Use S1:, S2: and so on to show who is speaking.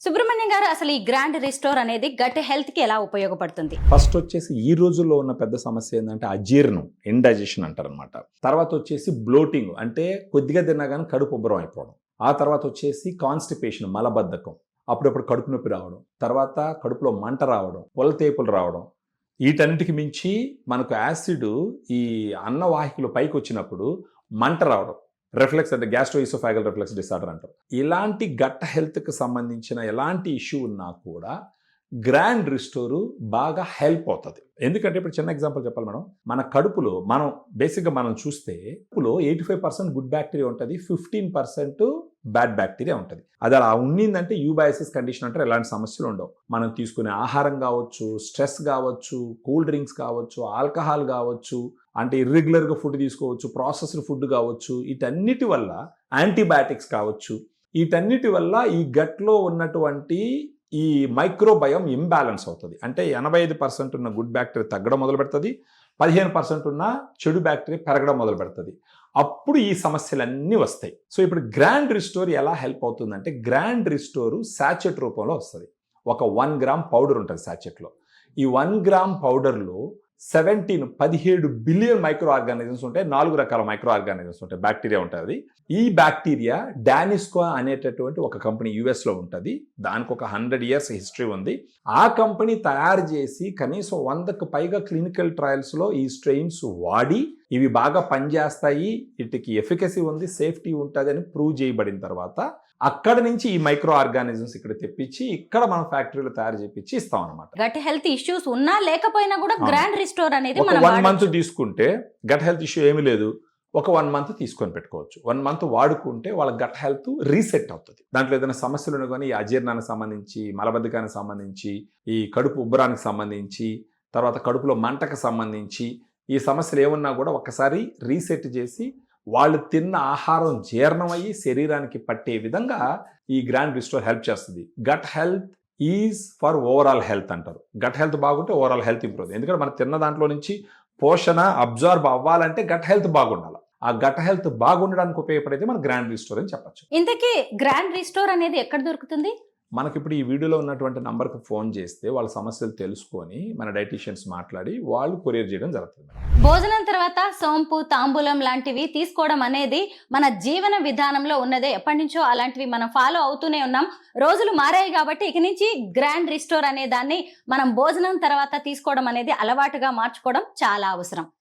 S1: సుబ్రహ్మణ్యం గారు, అసలు ఈ గ్రాండ్ రిస్టోర్ అనేది గట్ హెల్త్ కి ఎలా ఉపయోగపడుతుంది?
S2: ఫస్ట్ వచ్చేసి ఈ రోజుల్లో ఉన్న పెద్ద సమస్య ఏంటంటే అజీర్ణం, ఇండైజెషన్ అంటారనమాట. తర్వాత వచ్చేసి బ్లోటింగ్, అంటే కొద్దిగా తిన్నా కానీ కడుపు ఉబ్బరం అయిపోవడం. ఆ తర్వాత వచ్చేసి కాన్స్టిపేషన్, మలబద్ధకం, అప్పుడప్పుడు కడుపు నొప్పి రావడం, తర్వాత కడుపులో మంట రావడం, పొలతేపులు రావడం. వీటన్నిటికి మించి మనకు యాసిడ్ ఈ అన్నవాహికలు పైకి వచ్చినప్పుడు మంట రావడం, రిఫ్లెక్స్ అంటే గ్యాస్ట్రోఇసోఫాగల్ రిఫ్లెక్స్ డిసార్డర్ అంటారు. ఇలాంటి గట్ హెల్త్కి సంబంధించిన ఎలాంటి ఇష్యూ ఉన్నా కూడా గ్రాండ్ రిస్టోర్ బాగా హెల్ప్ అవుతుంది. ఎందుకంటే ఇప్పుడు చిన్న ఎగ్జాంపుల్ చెప్పాలి మేడం. మన కడుపులో బేసిక్గా మనం చూస్తే కడుపులో 85% గుడ్ బ్యాక్టీరియా ఉంటుంది, 15% బ్యాడ్ బ్యాక్టీరియా ఉంటుంది. అది అలా ఉన్నిందంటే యూబయాసిస్ కండిషన్ అంటారు. ఎలాంటి సమస్యలు ఉండవు. మనం తీసుకునే ఆహారం కావచ్చు, స్ట్రెస్ కావచ్చు, కూల్ డ్రింక్స్ కావచ్చు, ఆల్కహాల్ కావచ్చు, అంటే ఇర్రెగ్యులర్గా ఫుడ్ తీసుకోవచ్చు, ప్రాసెస్డ్ ఫుడ్ కావచ్చు, వీటన్నిటి వల్ల యాంటీబయాటిక్స్ కావచ్చు, వీటన్నిటి వల్ల ఈ గట్లో ఉన్నటువంటి ఈ మైక్రోబయోమ్ ఇంబ్యాలెన్స్ అవుతుంది. అంటే 85% ఉన్న గుడ్ బ్యాక్టీరియా తగ్గడం మొదలు పెడుతుంది, 15% ఉన్న చెడు బ్యాక్టీరియా పెరగడం మొదలు పెడుతుంది. అప్పుడు ఈ సమస్యలన్నీ వస్తాయి. సో ఇప్పుడు గ్రాండ్ రిస్టోర్ ఎలా హెల్ప్ అవుతుందంటే, గ్రాండ్ రిస్టోర్ సాచెట్ రూపంలో వస్తుంది. ఒక 1 గ్రామ్ పౌడర్ ఉంటుంది సాచెట్లో. ఈ 1 గ్రామ్ పౌడర్లో 17 బిలియన్ మైక్రో ఆర్గానిజమ్స్ ఉంటాయి. 4 రకాల మైక్రో ఆర్గానిజమ్స్ ఉంటాయి, బ్యాక్టీరియా ఉంటుంది. ఈ బ్యాక్టీరియా డానిస్కో అనేటటువంటి ఒక కంపెనీ యుఎస్లో ఉంటుంది. దానికి ఒక 100 years హిస్టరీ ఉంది. ఆ కంపెనీ తయారు చేసి కనీసం 100కు పైగా క్లినికల్ ట్రయల్స్లో ఈ స్ట్రెయిన్స్ వాడి ఇవి బాగా పనిచేస్తాయి, వీటికి ఎఫికసీ ఉంది, సేఫ్టీ ఉంటుంది అని ప్రూవ్ చేయబడిన తర్వాత అక్కడ నుంచి ఈ మైక్రో ఆర్గానిజమ్స్ ఇక్కడ తెప్పించి ఇక్కడ మనం ఫ్యాక్టరీలో తయారు చేపించి ఇస్తాం అనమాట.
S1: గట్ హెల్త్ ఇష్యూస్ ఉన్నా లేకపోయినా కూడా గ్రాండ్ రిస్టోర్ అనేది
S2: ఒక 1 month తీసుకుంటే గట్ హెల్త్ ఇష్యూ ఏమీ లేదు, ఒక 1 month తీసుకొని పెట్టుకోవచ్చు. 1 month వాడుకుంటే వాళ్ళ గట్ హెల్త్ రీసెట్ అవుతుంది. దాంట్లో ఏదైనా సమస్యలు ఉన్నా కానీ ఈ అజీర్ణానికి సంబంధించి, మలబద్ధకానికి సంబంధించి, ఈ కడుపు ఉబ్బరానికి సంబంధించి, తర్వాత కడుపులో మంటకు సంబంధించి ఈ సమస్యలు ఏమున్నా కూడా ఒక్కసారి రీసెట్ చేసి వాళ్ళు తిన్న ఆహారం జీర్ణమయ్యి శరీరానికి పట్టే విధంగా ఈ గ్రాండ్ రిస్టోర్ హెల్ప్ చేస్తుంది. Gut health is for overall health అంటారు. గట్ హెల్త్ బాగుంటే ఓవరాల్ హెల్త్ ఇంప్రూవ్ అవుతుంది. ఎందుకంటే మనం తిన్న దాంట్లో నుంచి పోషణ అబ్జార్బ్ అవ్వాలంటే గట్ హెల్త్ బాగుండాలి. ఆ గట్ హెల్త్ బాగుండడానికి ఉపయోగపడేది మన గ్రాండ్ రిస్టోర్ అని చెప్పచ్చు.
S1: ఇంతకీ గ్రాండ్ రిస్టోర్ అనేది ఎక్కడ దొరుకుతుంది?
S2: మనకి ఇప్పుడు ఈ వీడియోలో ఉన్నటువంటి నంబర్కి ఫోన్ చేస్తే వాళ్ళ సమస్యలు తెలుసుకొని మన డైటీషియన్స్ మాట్లాడి వాళ్ళు కొరియర్ చేయడం జరుగుతుంది.
S1: భోజనం తర్వాత సోంపు, తాంబూలం లాంటివి తీసుకోవడం అనేది మన జీవన విధానంలో ఉన్నదే. ఎప్పటి నుంచో అలాంటివి మనం ఫాలో అవుతూనే ఉన్నాం. రోజులు మారాయి కాబట్టి ఇక నుంచి గ్రాండ్ రిస్టోర్ అనే దాన్ని మనం భోజనం తర్వాత తీసుకోవడం అనేది అలవాటుగా మార్చుకోవడం చాలా అవసరం.